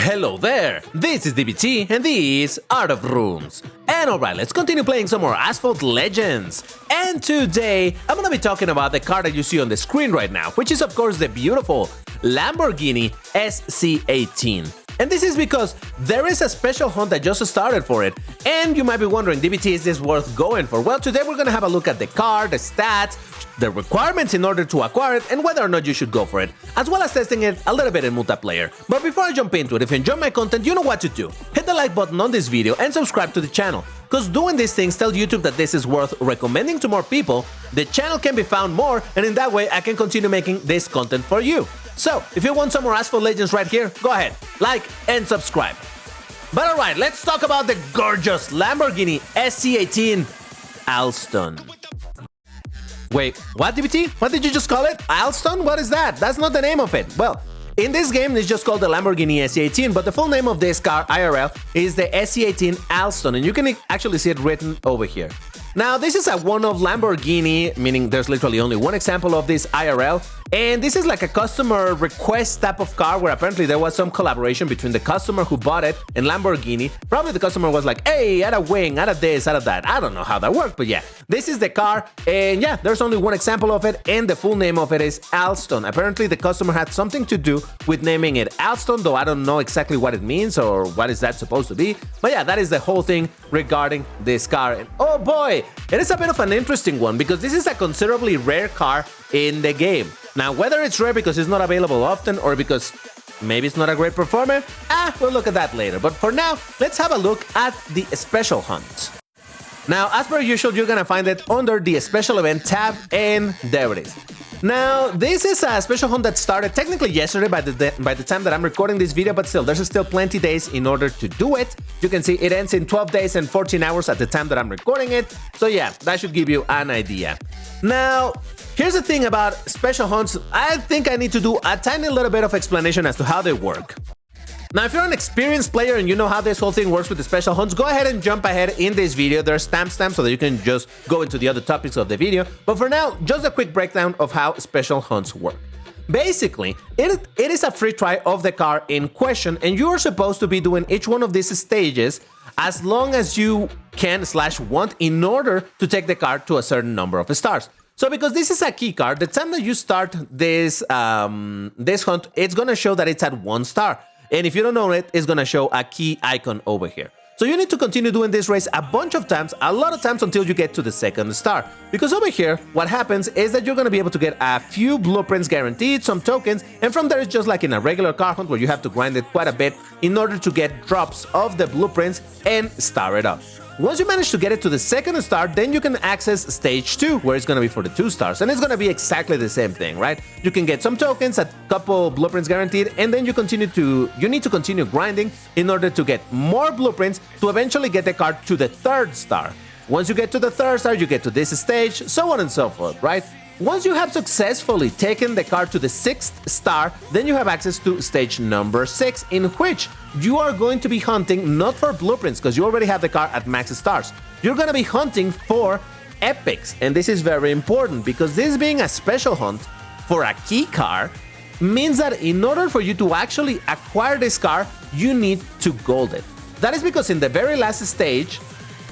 Hello there, this is DBT and this is Art of Rooms. And alright, let's continue playing some more Asphalt Legends. And today, I'm gonna be talking about the car that you see on the screen right now, which is of course the beautiful Lamborghini SC18. And this is because there is a special hunt that just started for it, and you might be wondering, DBT, is this worth going for? Well, today we're gonna have a look at the car, the stats, the requirements in order to acquire it, and whether or not you should go for it, as well as testing it a little bit in multiplayer. But before I jump into it, if you enjoy my content, you know what to do. Hit the like button on this video and subscribe to the channel, because doing these things tell YouTube that this is worth recommending to more people, the channel can be found more, and in that way I can continue making this content for you. So, if you want some more Asphalt Legends right here, go ahead, like and subscribe. But alright, let's talk about the gorgeous Lamborghini SC18 Alston. Wait, what, DBT? What did you just call it? Alston? What is that? That's not the name of it. Well, in this game, it's just called the Lamborghini SC18, but the full name of this car, IRL, is the SC18 Alston, and you can actually see it written over here. Now, this is a one-off Lamborghini, meaning there's literally only one example of this IRL, and this is like a customer request type of car where apparently there was some collaboration between the customer who bought it and Lamborghini. Probably the customer was like, hey, add a wing, add a this, add a that. I don't know how that worked, but yeah, this is the car, and yeah, there's only one example of it, and the full name of it is Alston. Apparently, the customer had something to do with naming it Alston, though I don't know exactly what it means or what is that supposed to be. But yeah, that is the whole thing regarding this car. And oh boy, it is a bit of an interesting one because this is a considerably rare car in the game. Now, whether it's rare because it's not available often or because maybe it's not a great performer, we'll look at that later. But for now, let's have a look at the special hunt. Now, as per usual, you're gonna find it under the special event tab, and there it is. Now, this is a special hunt that started technically yesterday by the time that I'm recording this video, but still, there's still plenty days in order to do it. You can see it ends in 12 days and 14 hours at the time that I'm recording it. So yeah, that should give you an idea. Now, here's the thing about special hunts. I think I need to do a tiny little bit of explanation as to how they work. Now, if you're an experienced player and you know how this whole thing works with the special hunts, go ahead and jump ahead in this video. There's timestamps so that you can just go into the other topics of the video. But for now, just a quick breakdown of how special hunts work. Basically, it is a free try of the car in question, and you are supposed to be doing each one of these stages as long as you can/want in order to take the car to a certain number of stars. So because this is a key car, the time that you start this hunt, it's gonna show that it's at 1 star. And if you don't know it, it's gonna show a key icon over here. So you need to continue doing this race a bunch of times, a lot of times until you get to the 2nd star. Because over here, what happens is that you're gonna be able to get a few blueprints guaranteed, some tokens, and from there it's just like in a regular car hunt where you have to grind it quite a bit in order to get drops of the blueprints and star it up. Once you manage to get it to the 2nd star, then you can access stage 2, where it's going to be for the 2 stars, and it's going to be exactly the same thing, right? You can get some tokens, a couple blueprints guaranteed, and then you need to continue grinding in order to get more blueprints to eventually get the car to the 3rd star. Once you get to the 3rd star, you get to this stage, so on and so forth, right? Once you have successfully taken the car to the 6th star, then you have access to stage number 6, in which you are going to be hunting not for blueprints, because you already have the car at max stars. You're going to be hunting for epics, and this is very important because this being a special hunt for a key car means that in order for you to actually acquire this car, you need to gold it. That is because in the very last stage,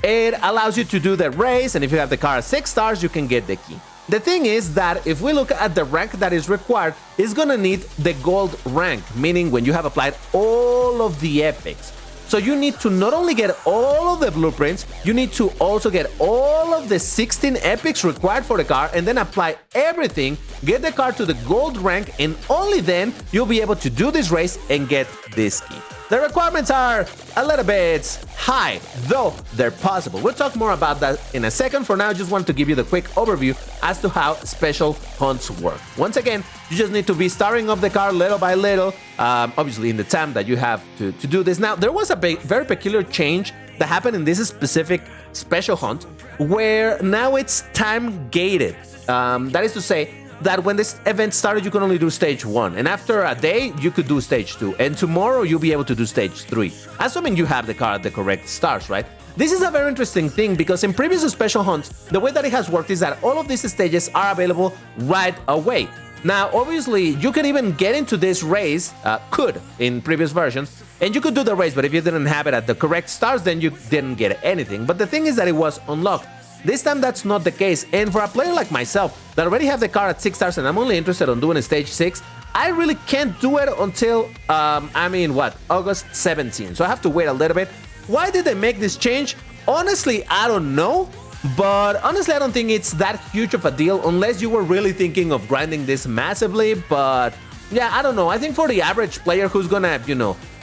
it allows you to do the race, and if you have the car at 6 stars, you can get the key. The thing is that if we look at the rank that is required, it's gonna need the gold rank, meaning when you have applied all of the epics. So you need to not only get all of the blueprints, you need to also get all of the 16 epics required for the car and then apply everything, get the car to the gold rank, and only then you'll be able to do this race and get this key. The requirements are a little bit high, though they're possible. We'll talk more about that in a second. For now, I just wanted to give you the quick overview as to how special hunts work. Once again, you just need to be starting up the car little by little, obviously in the time that you have to do this. Now, there was a very peculiar change that happened in this specific special hunt, where now it's time gated. That is to say, that when this event started, you can only do stage 1, and after a day, you could do stage 2, and tomorrow you'll be able to do stage 3, assuming you have the car at the correct stars, right? This is a very interesting thing because in previous special hunts, the way that it has worked is that all of these stages are available right away. Now, obviously, you can even get into this race, could in previous versions, and you could do the race, but if you didn't have it at the correct stars, then you didn't get anything. But the thing is that it was unlocked. This time, that's not the case, and for a player like myself that already have the car at 6 stars and I'm only interested in doing a stage 6, I really can't do it until, August 17. So I have to wait a little bit. Why did they make this change? Honestly, I don't know. But honestly, I don't think it's that huge of a deal unless you were really thinking of grinding this massively. But yeah, I don't know. I think for the average player who's gonna,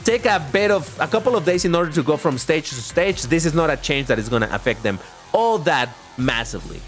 take a couple of days in order to go from stage to stage, this is not a change that is gonna affect them all that massively.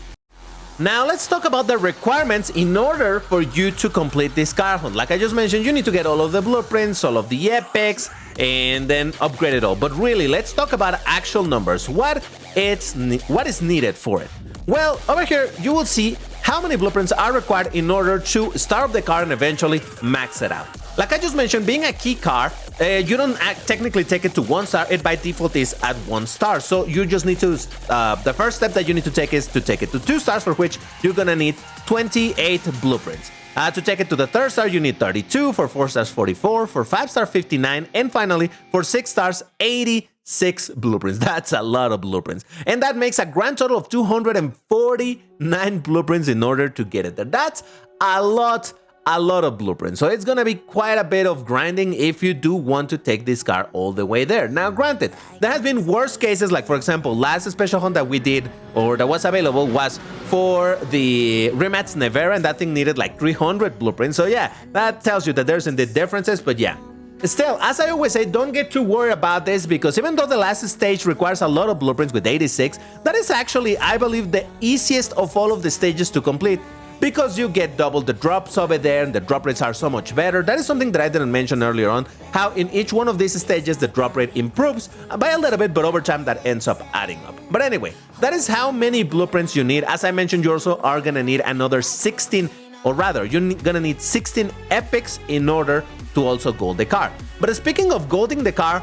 Now let's talk about the requirements in order for you to complete this car hunt. Like I just mentioned, you need to get all of the blueprints, all of the epics, and then upgrade it all. But really, let's talk about actual numbers. What is needed for it? Well, over here, you will see how many blueprints are required in order to start up the car and eventually max it out. Like I just mentioned, being a key car, you don't technically take it to 1 star. It by default is at 1 star. So you just need to, the first step that you need to take is to take it to 2 stars, for which you're gonna need 28 blueprints. To take it to the 3rd star, you need 32, for 4 stars 44, for 5 stars 59, and finally, for 6 stars 86 blueprints. That's a lot of blueprints. And that makes a grand total of 249 blueprints in order to get it there. That's a lot of blueprints. So it's gonna be quite a bit of grinding if you do want to take this car all the way there. Now, granted, there has been worse cases, like for example, last special hunt that we did or that was available was for the Rematch Nevera, and that thing needed like 300 blueprints. So yeah, that tells you that there's indeed differences, but yeah. Still, as I always say, don't get too worried about this, because even though the last stage requires a lot of blueprints with 86, that is actually, I believe, the easiest of all of the stages to complete, because you get double the drops over there and the drop rates are so much better. That is something that I didn't mention earlier on, how in each one of these stages the drop rate improves by a little bit, but over time that ends up adding up. But anyway, that is how many blueprints you need. As I mentioned, you also are gonna need another 16, or rather, you're gonna need 16 epics in order to also gold the car. But speaking of golding the car,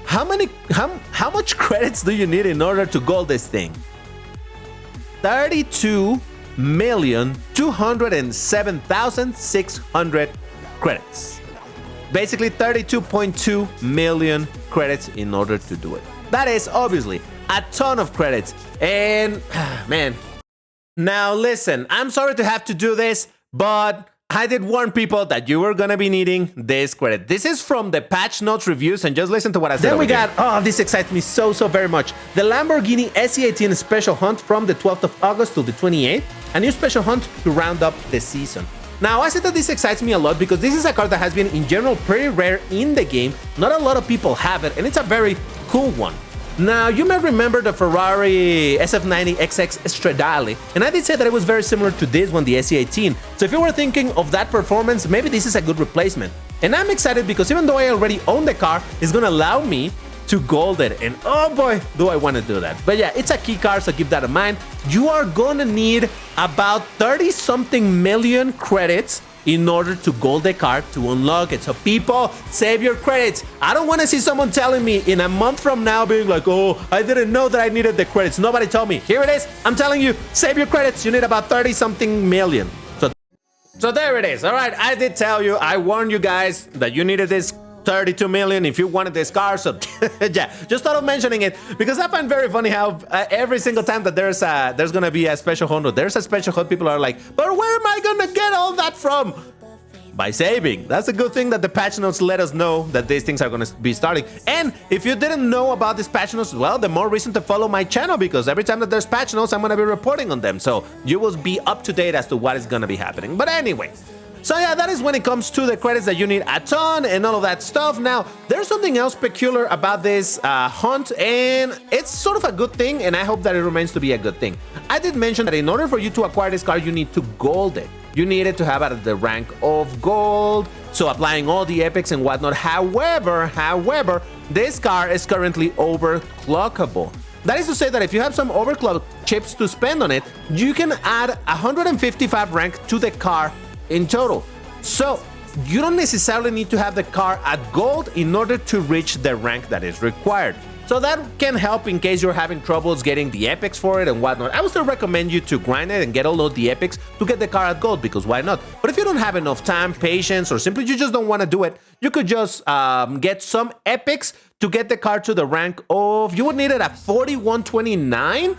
how much credits do you need in order to gold this thing? 32,207,600 credits. Basically 32.2 million credits in order to do it. That is obviously a ton of credits. And man, now listen, I'm sorry to have to do this, but I did warn people that you were gonna be needing this credit. This is from the patch notes reviews, and just listen to what I said. Then we got, oh, this excites me so very much. The Lamborghini SE18 special hunt from the 12th of August to the 28th. A new special hunt to round up the season. Now, I said that this excites me a lot because this is a car that has been in general pretty rare in the game. Not a lot of people have it, and it's a very cool one. Now, you may remember the Ferrari SF90 XX Stradale, and I did say that it was very similar to this one, the SE18. So if you were thinking of that performance, maybe this is a good replacement. And I'm excited because even though I already own the car, it's gonna allow me to gold it, and oh boy, do I want to do that. But yeah, it's a key car, so keep that in mind. You are gonna need about 30-something million credits in order to gold the car to unlock it. So people, save your credits. I don't want to see someone telling me in a month from now being like, oh, I didn't know that I needed the credits. Nobody told me. Here it is. I'm telling you, save your credits. You need about 30-something million. So there it is. All right, I did tell you, I warned you guys that you needed this 32 million if you wanted this car. So yeah, just thought of mentioning it because I find very funny how every single time that there's gonna be a special hunt, there's a special hunt, people are like, but where am I gonna get all that from? By saving. That's a good thing that the patch notes let us know that these things are going to be starting. And if you didn't know about these patch notes, well, the more reason to follow my channel, because every time that there's patch notes, I'm going to be reporting on them. So you will be up to date as to what is going to be happening. But anyway, so yeah, that is when it comes to the credits that you need a ton and all of that stuff. Now, there's something else peculiar about this hunt, and it's sort of a good thing, and I hope that it remains to be a good thing. I did mention that in order for you to acquire this car, you need to gold it. You need it to have it at the rank of gold, so applying all the epics and whatnot. However, this car is currently overclockable. That is to say that if you have some overclock chips to spend on it, you can add 155 rank to the car in total. So you don't necessarily need to have the car at gold in order to reach the rank that is required. So that can help in case you're having troubles getting the epics for it and whatnot. I would still recommend you to grind it and get all of the epics to get the car at gold, because why not? But if you don't have enough time, patience, or simply you just don't want to do it, you could just get some epics to get the car to the rank of, you would need it at 4129,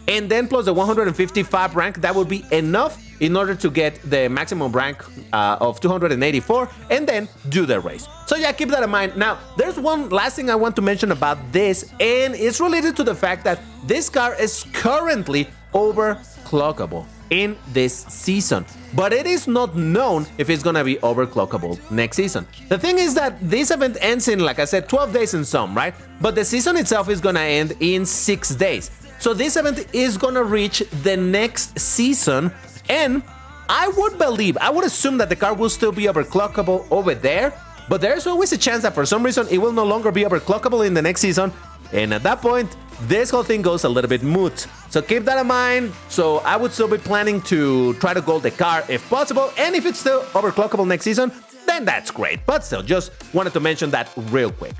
and then plus the 155 rank, that would be enough in order to get the maximum rank of 284 and then do the race. So yeah, keep that in mind. Now, there's one last thing I want to mention about this, and it's related to the fact that this car is currently overclockable in this season, but it is not known if it's gonna be overclockable next season. The thing is that this event ends in, like I said, 12 days in some, right? But the season itself is gonna end in 6 days. So this event is gonna reach the next season, and I would assume that the car will still be overclockable over there, but there's always a chance that for some reason it will no longer be overclockable in the next season, and at that point, this whole thing goes a little bit moot. So keep that in mind. So I would still be planning to try to gold the car if possible, and if it's still overclockable next season, then that's great. But still, just wanted to mention that real quick.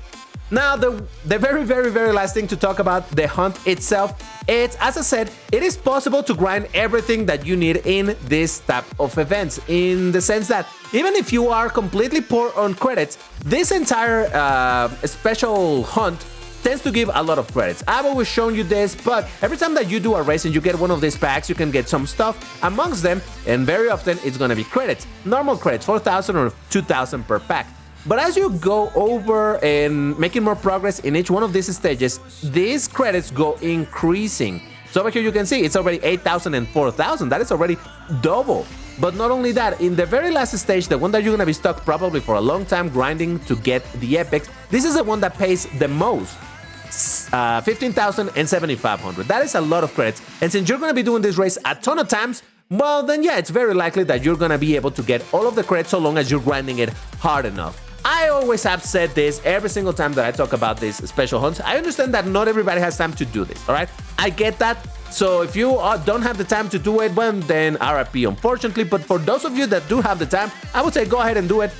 Now, the very last thing to talk about, the hunt itself, it's, as I said, it is possible to grind everything that you need in this type of events, in the sense that even if you are completely poor on credits, this entire special hunt tends to give a lot of credits. I've always shown you this, but every time that you do a race and you get one of these packs, you can get some stuff amongst them, and very often it's gonna be credits. Normal credits, 4,000 or 2,000 per pack. But as you go over and making more progress in each one of these stages, these credits go increasing. So over here you can see it's already 8,000 and 4,000. That is already double. But not only that, in the very last stage, the one that you're gonna be stuck probably for a long time grinding to get the epics, this is the one that pays the most. 15,000 and 7,500. That is a lot of credits. And since you're gonna be doing this race a ton of times, well then yeah, it's very likely that you're gonna be able to get all of the credits so long as you're grinding it hard enough. I always have said this every single time that I talk about these special hunts. I understand that not everybody has time to do this, all right? I get that. So if you don't have the time to do it, well, then RIP, unfortunately. But for those of you that do have the time, I would say go ahead and do it.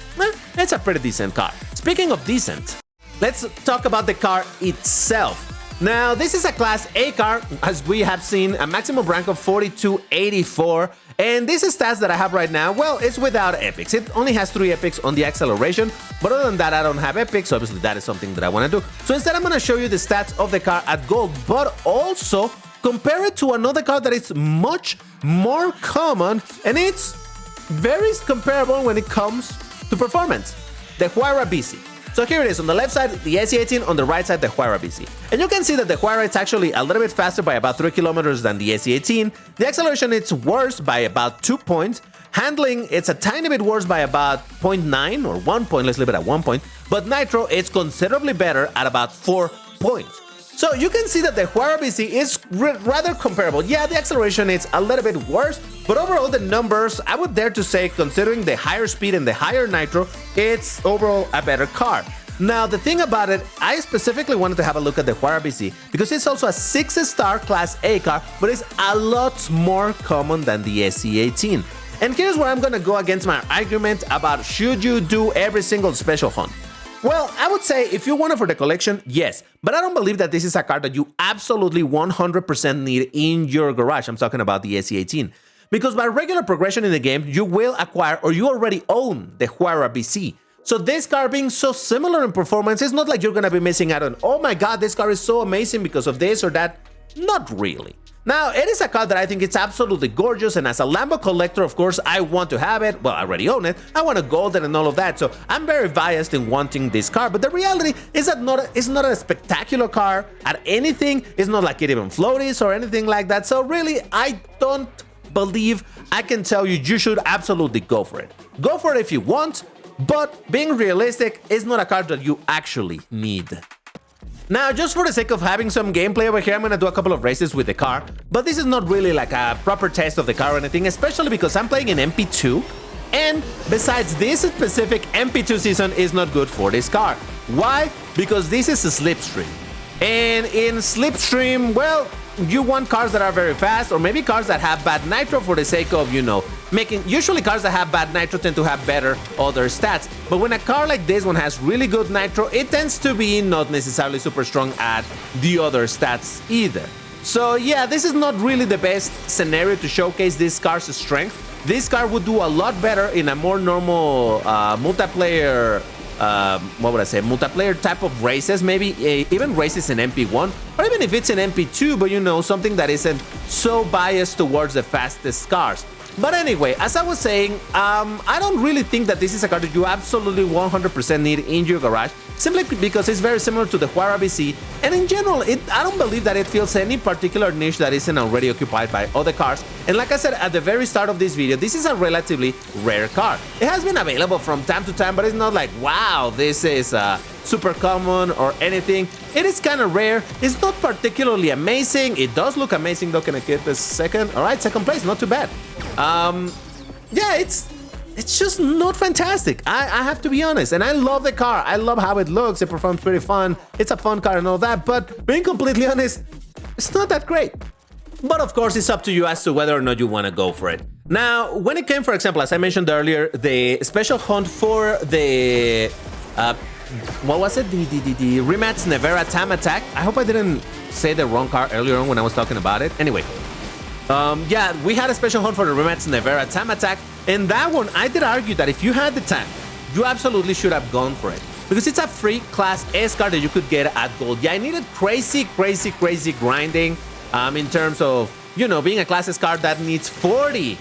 It's a pretty decent car. Speaking of decent, let's talk about the car itself. Now, this is a Class A car, as we have seen, a maximum rank of 4284. And this stats that I have right now, well, it's without epics. It only has 3 epics on the acceleration, but other than that, I don't have epics. So obviously, that is something that I want to do. So instead, I'm going to show you the stats of the car at gold, but also compare it to another car that is much more common, and it's very comparable when it comes to performance. The Huayra BC. So here it is, on the left side, the SE18, on the right side, the Huayra BC. And you can see that the Huayra is actually a little bit faster by about 3 kilometers than the SE18. The acceleration, it's worse by about 2 points. Handling, it's a tiny bit worse by about 0.9 or 1 point, let's leave it at 1 point. But Nitro, it's considerably better at about 4 points. So you can see that the Huayra BC is rather comparable. Yeah, the acceleration is a little bit worse, but overall the numbers, I would dare to say, considering the higher speed and the higher nitro, it's overall a better car. Now, the thing about it, I specifically wanted to have a look at the Huayra BC because it's also a 6-star Class A car, but it's a lot more common than the SE18. And here's where I'm gonna go against my argument about should you do every single special hunt. Well, I would say if you want it for the collection, yes, but I don't believe that this is a car that you absolutely 100% need in your garage. I'm talking about the SE18. Because by regular progression in the game, you will acquire or you already own the Huayra BC. So this car being so similar in performance, it's not like you're gonna be missing out on, oh my god, this car is so amazing because of this or that. Not really. Now, it is a car that I think it's absolutely gorgeous, and as a Lambo collector, of course, I want to have it. Well, I already own it. I want to gold it and all of that, so I'm very biased in wanting this car, but the reality is that it's not a spectacular car at anything. It's not like it even floaties or anything like that, so really, I don't believe I can tell you you should absolutely go for it. Go for it if you want, but being realistic, it's not a car that you actually need. Now, just for the sake of having some gameplay over here, I'm gonna do a couple of races with the car, but this is not really like a proper test of the car or anything, especially because I'm playing in MP2, and besides, this specific MP2 season is not good for this car. Why? Because this is a slipstream, and in slipstream, well, you want cars that are very fast, or maybe cars that have bad nitro for the sake of, you know, making usually cars that have bad nitro tend to have better other stats. But when a car like this one has really good nitro, it tends to be not necessarily super strong at the other stats either. So yeah, this is not really the best scenario to showcase this car's strength. This car would do a lot better in a more normal multiplayer, what would I say, multiplayer type of races, maybe even races in MP1, or even if it's in MP2, but you know, something that isn't so biased towards the fastest cars. But anyway, as I was saying, I don't really think that this is a car that you absolutely 100% need in your garage, simply because it's very similar to the Huara BC, and in general, I don't believe that it fills any particular niche that isn't already occupied by other cars. And like I said at the very start of this video, this is a relatively rare car. It has been available from time to time, but it's not like, wow, this is super common or anything. It is kind of rare. It's not particularly amazing. It does look amazing though. Can I get the second? All right, second place, not too bad. Yeah, it's just not fantastic. I have to be honest, and I love the car. I love how it looks. It performs pretty fun. It's a fun car and all that, but being completely honest, it's not that great. But of course, it's up to you as to whether or not you want to go for it. Now, when it came, for example, as I mentioned earlier, the special hunt for the what was it? The Rimac Nevera Tam Attack. I hope I didn't say the wrong car earlier on when I was talking about it. Anyway, yeah, we had a special hunt for the Rimac Nevera Tam Attack, and that one, I did argue that if you had the time, you absolutely should have gone for it, because it's a free Class S car that you could get at Gold. Yeah, I needed crazy grinding in terms of, you know, being a Class S car that needs 40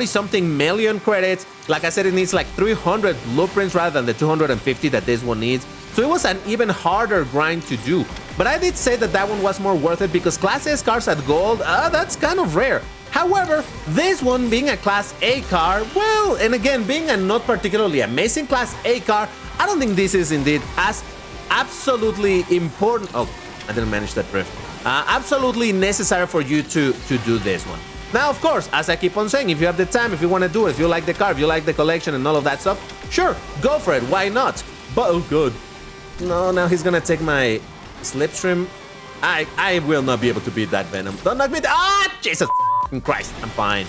something million credits. Like I said, it needs like 300 blueprints rather than the 250 that this one needs. So it was an even harder grind to do. But I did say that that one was more worth it because Class S cars at Gold, that's kind of rare. However, this one being a Class A car, well, and again, being a not particularly amazing Class A car, I don't think this is indeed as absolutely important. Oh, I didn't manage that drift. Absolutely necessary for you to do this one. Now, of course, as I keep on saying, if you have the time, if you want to do it, if you like the car, if you like the collection and all of that stuff, sure, go for it. Why not? But, oh, good. No, now he's going to take my slipstream. I will not be able to beat that Venom. Don't knock me down. Ah, Jesus Christ. I'm fine.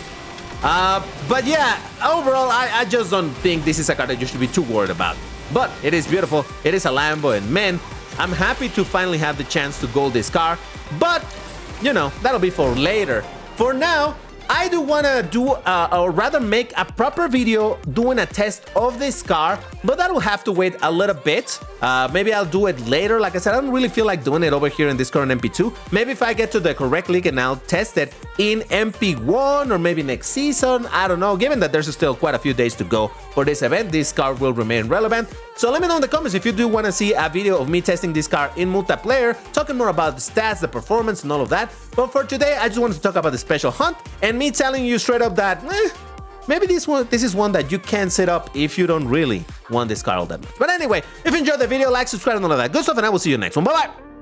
But yeah, overall, I just don't think this is a car that you should be too worried about. But it is beautiful. It is a Lambo, and man, I'm happy to finally have the chance to gold this car. But, you know, that'll be for later. For now, I do want to do, or rather make a proper video doing a test of this car, but that will have to wait a little bit. Maybe I'll do it later. Like I said, I don't really feel like doing it over here in this current MP2. Maybe if I get to the correct league and I'll test it in MP1 or maybe next season. I don't know. Given that there's still quite a few days to go for this event, this car will remain relevant. So let me know in the comments if you do want to see a video of me testing this car in multiplayer, talking more about the stats, the performance, and all of that. But for today, I just wanted to talk about the special hunt and me telling you straight up that maybe this is one that you can set up if you don't really want this car all that much. But anyway, if you enjoyed the video, like, subscribe, and all of that good stuff, and I will see you next one. Bye-bye!